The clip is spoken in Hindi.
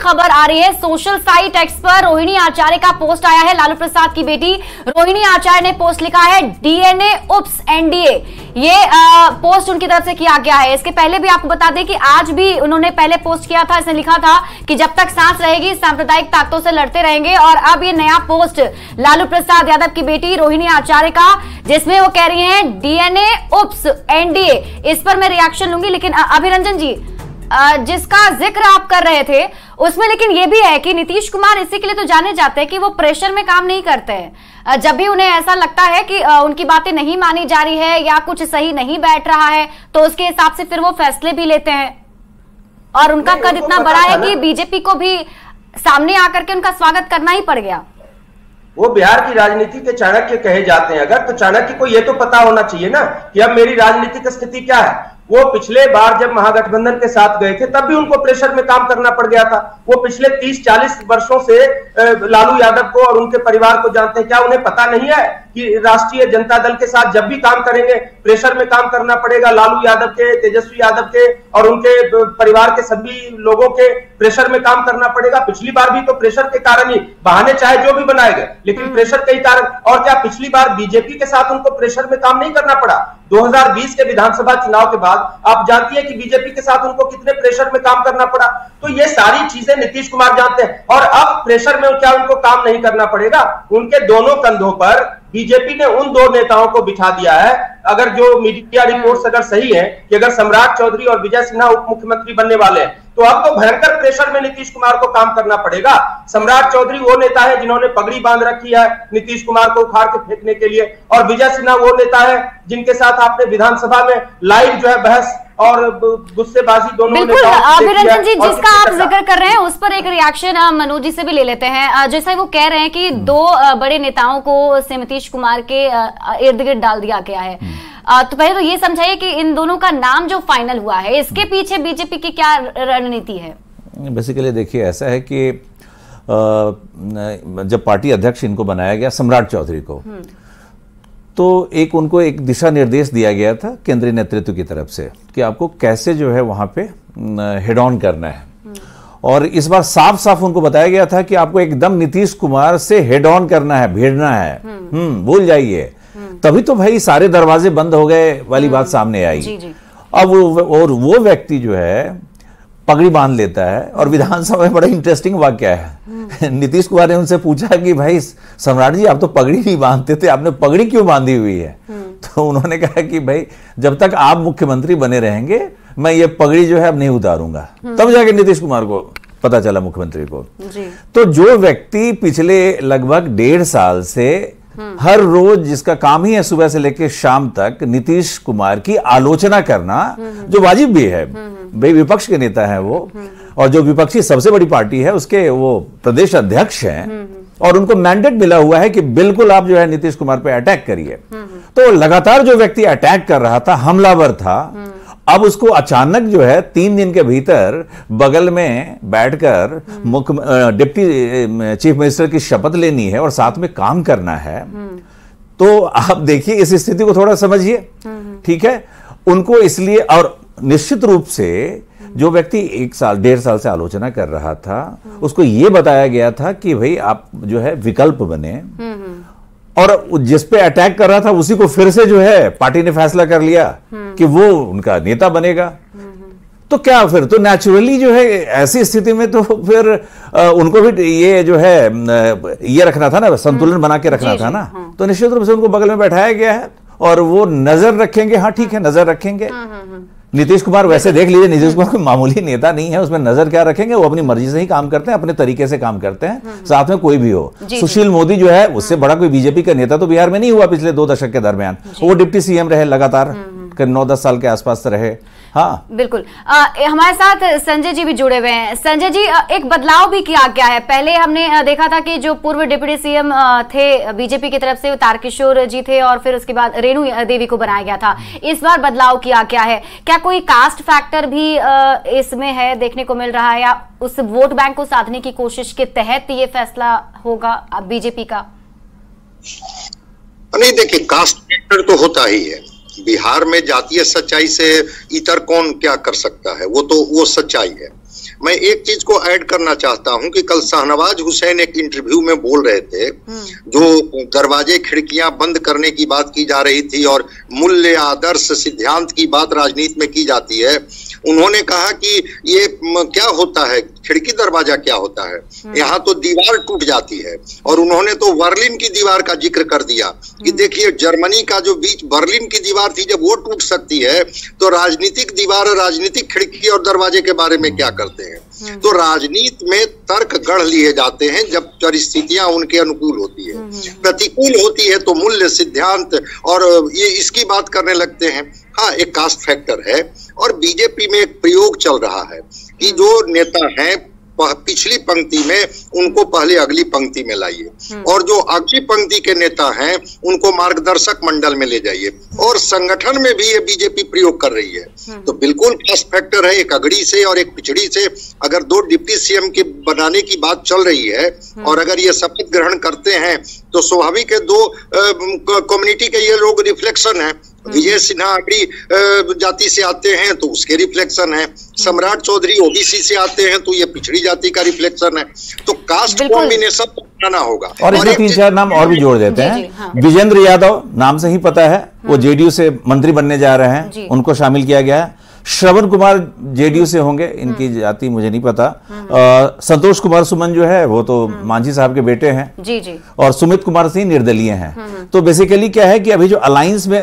खबर आ रही है सोशल साइट एक्स पर। रोहिणी आचार्य का पोस्ट आया है। लालू प्रसाद की बेटी रोहिणी आचार्य ने पोस्ट लिखा है डीएनए उप्स एनडीए। ये पोस्ट उनकी तरफ से किया गया है। इसके पहले भी आपको बता दें कि आज भी उन्होंने पहले पोस्ट किया था। इसने लिखा था कि जब तक सांस रहेगी सांप्रदायिक ताकतों से लड़ते रहेंगे। और अब ये नया पोस्ट लालू प्रसाद यादव की बेटी रोहिणी आचार्य का, जिसमें वो कह रही हैं डीएनए उप्स एनडीए। इस पर मैं रिएक्शन लूंगी, लेकिन अभिरंजन जी जिसका जिक्र आप कर रहे थे उसमें लेकिन ये भी है कि नीतीश कुमार इसी के लिए तो जाने जाते हैं कि वो प्रेशर में काम नहीं करते हैं। जब भी उन्हें ऐसा लगता है कि उनकी बातें नहीं मानी जा रही है या कुछ सही नहीं बैठ रहा है तो उसके हिसाब से फिर वो फैसले भी लेते हैं। और उनका कद इतना बड़ा है कि बीजेपी को भी सामने आकर के उनका स्वागत करना ही पड़ गया। वो बिहार की राजनीति के चाणक्य कहे जाते हैं। अगर तो चाणक्य को ये तो पता होना चाहिए ना कि अब मेरी राजनीतिक स्थिति क्या है। वो पिछले बार जब महागठबंधन के साथ गए थे तब भी उनको प्रेशर में काम करना पड़ गया था। वो पिछले 30-40 वर्षों से लालू यादव को और उनके परिवार को जानते हैं। क्या उन्हें पता नहीं है कि राष्ट्रीय जनता दल के साथ जब भी काम करेंगे प्रेशर में काम करना पड़ेगा। लालू यादव के, तेजस्वी यादव के और उनके परिवार के सभी लोगों के प्रेशर में काम करना पड़ेगा। पिछली बार भी तो प्रेशर के कारण ही, बहाने चाहे जो भी बनाए गए लेकिन प्रेशर के ही कारण। और क्या पिछली बार बीजेपी के साथ उनको प्रेशर में काम नहीं करना पड़ा? 2020 के विधानसभा चुनाव के बाद आप जानती है कि बीजेपी के साथ उनको कितने प्रेशर में काम करना पड़ा। तो ये सारी चीजें नीतीश कुमार जानते हैं। और अब प्रेशर में क्या उनको काम नहीं करना पड़ेगा? उनके दोनों कंधों पर बीजेपी ने उन दो नेताओं को बिठा दिया है। अगर जो मीडिया रिपोर्ट्स अगर सही है कि अगर सम्राट चौधरी और विजय सिन्हा उप मुख्यमंत्री बनने वाले हैं तो अब तो भयंकर प्रेशर में नीतीश कुमार को काम करना पड़ेगा। सम्राट चौधरी वो नेता है जिन्होंने पगड़ी बांध रखी है नीतीश कुमार को उखाड़ के फेंकने के लिए, और विजय सिन्हा वो नेता है जिनके साथ आपने विधानसभा में लाइव जो है बहस और गुस्सेबाजी दोनों। बिल्कुल अभिरंजन जी, जिसका आप जिक्र कर रहे हैं उस पर एक रिएक्शन मनोज जी से भी ले लेते हैं। जैसा वो कह रहे हैं कि दो बड़े नेताओं को नीतीश कुमार के इर्द गिर्द डाल दिया गया है। तो पहले तो ये समझाइए कि इन दोनों का नाम जो फाइनल हुआ है इसके पीछे बीजेपी की क्या रणनीति है? बेसिकली देखिए, ऐसा है कि जब पार्टी अध्यक्ष इनको बनाया गया सम्राट चौधरी को, तो उनको एक दिशा निर्देश दिया गया था केंद्रीय नेतृत्व की तरफ से कि आपको कैसे जो है वहां पे हेड ऑन करना है। और इस बार साफ साफ उनको बताया गया था कि आपको एकदम नीतीश कुमार से हेड ऑन करना है, भिड़ना है। भूल जाइए। तभी तो भाई सारे दरवाजे बंद हो गए वाली बात सामने आई। अब वो व्यक्ति जो है पगड़ी बांध लेता है। और विधानसभा में बड़ा इंटरेस्टिंग वाक्य है। नीतीश कुमार ने उनसे पूछा कि भाई सम्राट जी, आप तो पगड़ी नहीं बांधते थे, आपने पगड़ी क्यों बांधी हुई है? तो उन्होंने कहा कि भाई जब तक आप मुख्यमंत्री बने रहेंगे मैं ये पगड़ी जो है अब नहीं उतारूंगा। तब जाके नीतीश कुमार को पता चला, मुख्यमंत्री को। तो जो व्यक्ति पिछले लगभग 1.5 साल से हर रोज जिसका काम ही है सुबह से लेकर शाम तक नीतीश कुमार की आलोचना करना, जो वाजिब भी है, भाई विपक्ष के नेता है वो, और जो विपक्षी सबसे बड़ी पार्टी है उसके वो प्रदेश अध्यक्ष हैं, और उनको मैंडेट मिला हुआ है कि बिल्कुल आप जो है नीतीश कुमार पे अटैक करिए। तो लगातार जो व्यक्ति अटैक कर रहा था, हमलावर था, अब उसको अचानक जो है 3 दिन के भीतर बगल में बैठकर डिप्टी चीफ मिनिस्टर की शपथ लेनी है और साथ में काम करना है। तो आप देखिए इस स्थिति को थोड़ा समझिए, ठीक है। उनको इसलिए, और निश्चित रूप से जो व्यक्ति 1.5 साल से आलोचना कर रहा था उसको यह बताया गया था कि भाई आप जो है विकल्प बने, और जिस पे अटैक कर रहा था उसी को फिर से जो है पार्टी ने फैसला कर लिया कि वो उनका नेता बनेगा। तो क्या फिर तो नेचुरली जो है ऐसी स्थिति में तो फिर उनको भी ये जो है ये रखना था ना, संतुलन बना के रखना था ना। तो निश्चित रूप से उनको बगल में बैठाया गया है और वो नजर रखेंगे। हाँ ठीक है, नजर रखेंगे। नीतीश कुमार वैसे देख लीजिए, नीतीश कुमार कोई मामूली नेता नहीं है, उसमें नजर क्या रखेंगे? वो अपनी मर्जी से ही काम करते हैं, अपने तरीके से काम करते हैं, साथ में कोई भी हो। सुशील मोदी जो है उससे बड़ा कोई बीजेपी का नेता तो बिहार में नहीं हुआ पिछले 2 दशक के दरमियान। वो डिप्टी सीएम रहे लगातार, 9-10 साल के आसपास रहे। हाँ बिल्कुल। हमारे साथ संजय जी भी जुड़े हुए हैं। संजय जी, एक बदलाव भी किया गया है। पहले हमने देखा था कि जो पूर्व डिप्टी सीएम थे बीजेपी की तरफ से तारकिशोर जी थे, और फिर उसके बाद रेणु देवी को बनाया गया था। इस बार बदलाव किया गया है। क्या कोई कास्ट फैक्टर भी इसमें है, देखने को मिल रहा है, या उस वोट बैंक को साधने की कोशिश के तहत ये फैसला होगा बीजेपी का? नहीं, देखिए कास्ट फैक्टर तो होता ही है। बिहार में जातीय सच्चाई से इतर कौन क्या कर सकता है, वो तो वो सच्चाई है। मैं एक चीज को ऐड करना चाहता हूं कि कल शाहनवाज हुसैन एक इंटरव्यू में बोल रहे थे, जो दरवाजे खिड़कियां बंद करने की बात की जा रही थी और मूल्य आदर्श सिद्धांत की बात राजनीति में की जाती है। उन्होंने कहा कि ये क्या होता है, खिड़की दरवाजा क्या होता है, यहाँ तो दीवार टूट जाती है। और उन्होंने तो बर्लिन की दीवार का जिक्र कर दिया कि देखिए जर्मनी का जो बीच बर्लिन की दीवार थी, जब वो टूट सकती है तो राजनीतिक दीवार, राजनीतिक खिड़की और दरवाजे के बारे में क्या करते हैं। तो राजनीति में तर्क गढ़ लिए जाते हैं जब परिस्थितियां उनके अनुकूल होती है, प्रतिकूल होती है तो मूल्य सिद्धांत और ये इसकी बात करने लगते हैं। हाँ, एक कास्ट फैक्टर है और बीजेपी में एक प्रयोग चल रहा है कि जो नेता हैं पिछली पंक्ति में उनको पहले अगली पंक्ति में लाइए और जो अगली पंक्ति के नेता हैं उनको मार्गदर्शक मंडल में ले जाइए। और संगठन में भी ये बीजेपी प्रयोग कर रही है। तो बिल्कुल कास्ट फैक्टर है, एक अगड़ी से और एक पिछड़ी से अगर दो डिप्टी सीएम के बनाने की बात चल रही है और अगर ये शपथ ग्रहण करते हैं तो स्वाभाविक है दो कम्युनिटी के ये लोग रिफ्लेक्शन है। विजय सिन्हा अगड़ी जाति से आते हैं तो उसके रिफ्लेक्शन है, सम्राट चौधरी ओबीसी से आते हैं तो ये पिछड़ी जाति का रिफ्लेक्शन है। तो कास्ट कॉम्बिनेशन बनाना होगा। और इसमें 3-4 नाम और भी जोड़ देते हैं। हाँ। विजेंद्र यादव नाम से ही पता है, वो जेडीयू से मंत्री बनने जा रहे हैं, उनको शामिल किया गया है। श्रवण कुमार जेडीयू से होंगे, इनकी जाति मुझे नहीं पता। संतोष कुमार सुमन जो है वो तो मांझी साहब के बेटे हैं जी। और सुमित कुमार सिंह निर्दलीय हैं। तो बेसिकली क्या है कि अभी जो अलायंस में